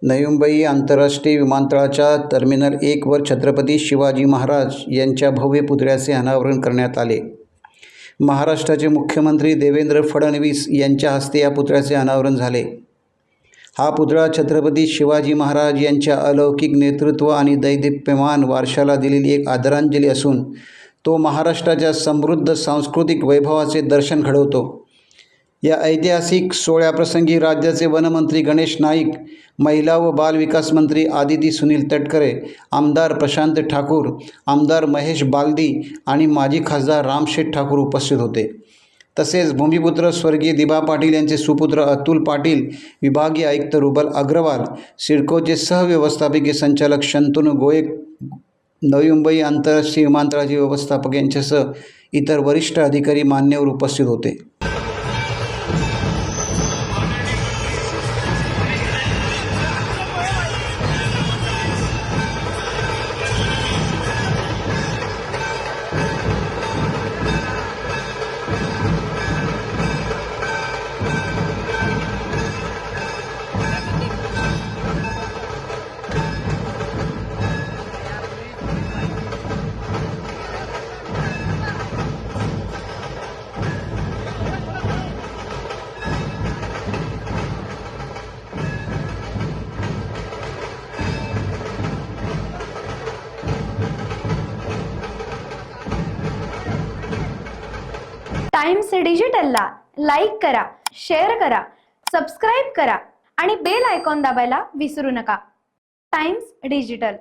नवी मुंबई आंतरराष्ट्रीय विमानतळाच्या टर्मिनल 1 वर छत्रपती शिवाजी महाराज यांच्या भव्य पुतळ्याचे अनावरण करण्यात आले। महाराष्ट्राचे मुख्यमंत्री देवेंद्र फडणवीस यांच्या हस्ते या पुतळ्याचे अनावरण झाले। हा पुतळा छत्रपती शिवाजी महाराज यांच्या अलौकिक नेतृत्व आणि दैदिप्यमान वारशाला दिलेली एक आदरांजली असून तो महाराष्ट्राच्या समृद्ध सांस्कृतिक वैभवाचे दर्शन घडवतो। या ऐतिहासिक सोहळ्याप्रसंगी राज्याचे वनमंत्री गणेश नाईक, महिला व बाल विकास मंत्री आदिती सुनील तटकरे, आमदार प्रशांत ठाकूर, आमदार महेश बालदी आणि माजी खासदार रामशेठ ठाकूर उपस्थित होते। तसेच भूमिपुत्र स्वर्गीय दिबा पाटील यांचे सुपुत्र अतुल पाटील, विभागीय आयुक्त रुबल अग्रवाल, सिडकोचे सहव्यवस्थापकीय संचालक शंतनू गोयल, नवी मुंबई आंतरराष्ट्रीय विमानतळाचे व्यवस्थापक यांच्यासह इतर वरिष्ठ अधिकारी मान्यवर उपस्थित होते। टाइम्स डिजिटलला लाईक करा, शेअर करा, सबस्क्राईब करा आणि बेल आयकॉन दाबायला विसरू नका। Times digital.